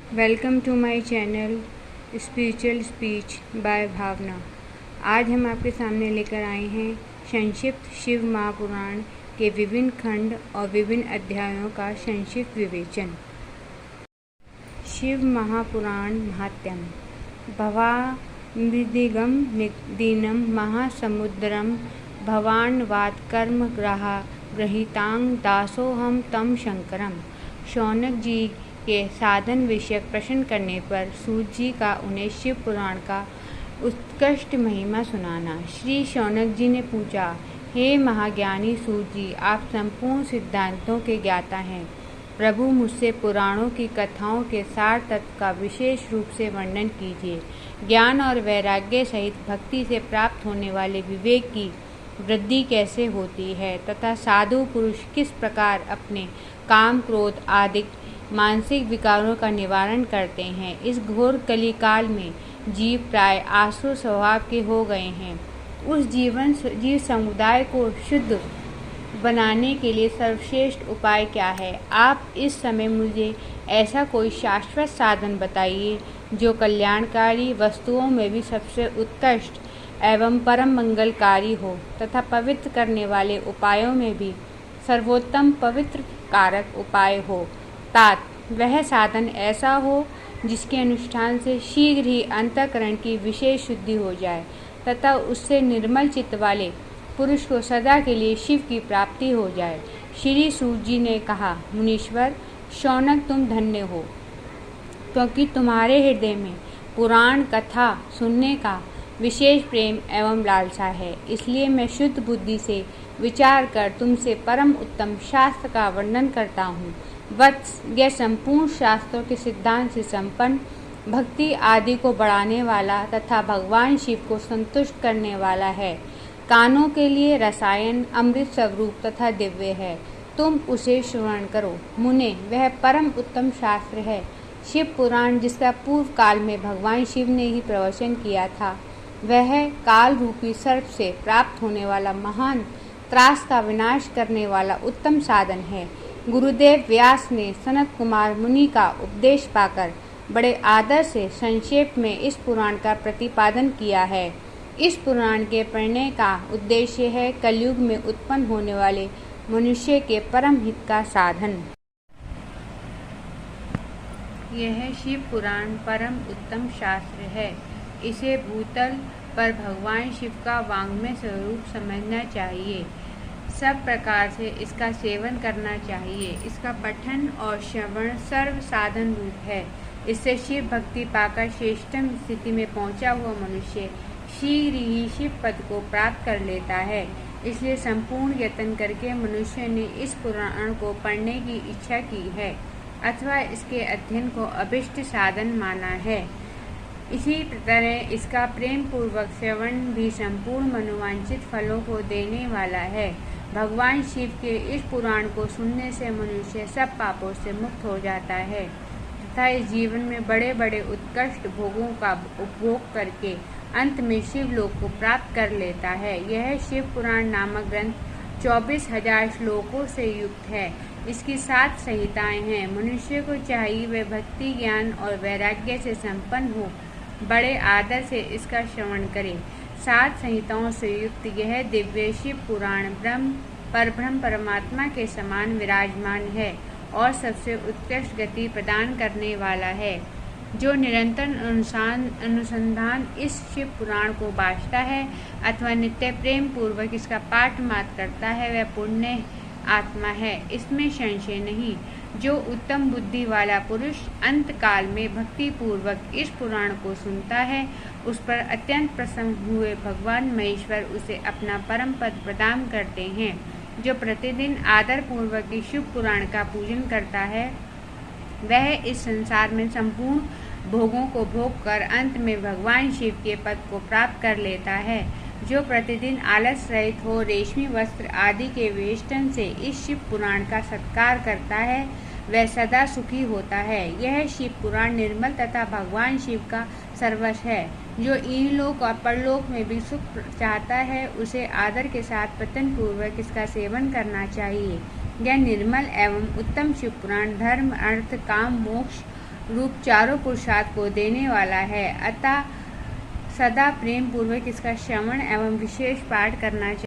Welcome to my channel spiritual speech by Bhavna. आज हम आपके सामने लेकर आए हैं संक्षिप्त शिव महापुराण के विभिन्न खंड और विभिन्न अध्यायों का संक्षिप्त विवेचन। शिव महापुराण महात्म्यम। भवामृदिगम दीनम महासमुद्रम भवान्वात्कर्म गृहीतांग दासोहम तम शंकरम। शौनक जी के साधन विषयक प्रश्न करने पर सूत जी का उन्हें शिव पुराण का उत्कृष्ट महिमा सुनाना। श्री शौनक जी ने पूछा, हे महाज्ञानी सूत जी, आप संपूर्ण सिद्धांतों के ज्ञाता हैं। प्रभु, मुझसे पुराणों की कथाओं के सार तत्व का विशेष रूप से वर्णन कीजिए। ज्ञान और वैराग्य सहित भक्ति से प्राप्त होने वाले विवेक की वृद्धि कैसे होती है तथा साधु पुरुष किस प्रकार अपने काम, क्रोध आदि मानसिक विकारों का निवारण करते हैं। इस घोर कली काल में जीव प्राय आसुर स्वभाव के हो गए हैं। उस जीव समुदाय को शुद्ध बनाने के लिए सर्वश्रेष्ठ उपाय क्या है? आप इस समय मुझे ऐसा कोई शाश्वत साधन बताइए जो कल्याणकारी वस्तुओं में भी सबसे उत्कृष्ट एवं परम मंगलकारी हो तथा पवित्र करने वाले उपायों में भी सर्वोत्तम पवित्र कारक उपाय हो। तात वह साधन ऐसा हो जिसके अनुष्ठान से शीघ्र ही अंतःकरण की विशेष शुद्धि हो जाए तथा उससे निर्मल चित्त वाले पुरुष को सदा के लिए शिव की प्राप्ति हो जाए। श्री सूत जी ने कहा, मुनीश्वर शौनक, तुम धन्य हो, क्योंकि तुम्हारे हृदय में पुराण कथा सुनने का विशेष प्रेम एवं लालसा है। इसलिए मैं शुद्ध बुद्धि से विचार कर तुमसे परम उत्तम शास्त्र का वर्णन करता हूँ। वत्स, यह संपूर्ण शास्त्रों के सिद्धांत से संपन्न, भक्ति आदि को बढ़ाने वाला तथा भगवान शिव को संतुष्ट करने वाला है। कानों के लिए रसायन अमृत स्वरूप तथा दिव्य है। तुम उसे श्रवण करो। मुने, वह परम उत्तम शास्त्र है। शिव पुराण, जिसका पूर्व काल में भगवान शिव ने ही प्रवचन किया था, वह काल रूपी सर्प से प्राप्त होने वाला महान त्रास का विनाश करने वाला उत्तम साधन है। गुरुदेव व्यास ने सनत कुमार मुनि का उपदेश पाकर बड़े आदर से संक्षेप में इस पुराण का प्रतिपादन किया है। इस पुराण के पढ़ने का उद्देश्य है कलयुग में उत्पन्न होने वाले मनुष्य के परम हित का साधन। यह शिव पुराण परम उत्तम शास्त्र है। इसे भूतल पर भगवान शिव का वाङ्मय स्वरूप समझना चाहिए। सब प्रकार से इसका सेवन करना चाहिए। इसका पठन और श्रवण सर्व साधन रूप है। इससे शिव भक्ति पाकर श्रेष्ठतम स्थिति में पहुंचा हुआ मनुष्य शीघ्र ही शिव पद को प्राप्त कर लेता है। इसलिए संपूर्ण यत्न करके मनुष्य ने इस पुराण को पढ़ने की इच्छा की है अथवा इसके अध्ययन को अभिष्ट साधन माना है। इसी तरह इसका प्रेम पूर्वक श्रवण भी संपूर्ण मनोवांछित फलों को देने वाला है। भगवान शिव के इस पुराण को सुनने से मनुष्य सब पापों से मुक्त हो जाता है तथा इस जीवन में बड़े बड़े उत्कृष्ट भोगों का उपभोग करके अंत में शिव लोक को प्राप्त कर लेता है। यह शिव पुराण नामक ग्रंथ 24,000 श्लोकों से युक्त है। इसकी 7 संहिताएं हैं। मनुष्य को चाहिए वह भक्ति, ज्ञान और वैराग्य से संपन्न हो, बड़े आदर से इसका श्रवण करे। 7 संहिताओं से युक्त यह दिव्य शिव पुराण परब्रह्म परमात्मा के समान विराजमान है और सबसे उत्कृष्ट गति प्रदान करने वाला है। जो निरंतर अनुसंधान इस शिव पुराण को बाँचता है अथवा नित्य प्रेम पूर्वक इसका पाठ मात्र करता है, वह पुण्य आत्मा है, इसमें संशय नहीं। जो उत्तम बुद्धि वाला पुरुष अंत काल में भक्ति पूर्वक इस पुराण को सुनता है, उस पर अत्यंत प्रसन्न हुए भगवान महेश्वर उसे अपना परम पद प्रदान करते हैं। जो प्रतिदिन आदर पूर्वक इस शिव पुराण का पूजन करता है, वह इस संसार में संपूर्ण भोगों को भोग कर अंत में भगवान शिव के पद को प्राप्त कर लेता है। जो प्रतिदिन आलस रहित हो रेशमी वस्त्र आदि के वेष्टन से इस शिव पुराण का सत्कार करता है, वह सदा सुखी होता है। यह शिव पुराण निर्मल तथा भगवान शिव का सर्वस्व है। जो इहलोक और परलोक में भी सुख चाहता है, उसे आदर के साथ प्रयत्न पूर्वक इसका सेवन करना चाहिए। यह निर्मल एवं उत्तम शिव पुराण धर्म, अर्थ, काम, मोक्ष रूप चारों पुरुषार्थ को देने वाला है, अतः सदा प्रेम पूर्वक इसका श्रवण एवं विशेष पाठ करना चाहिए।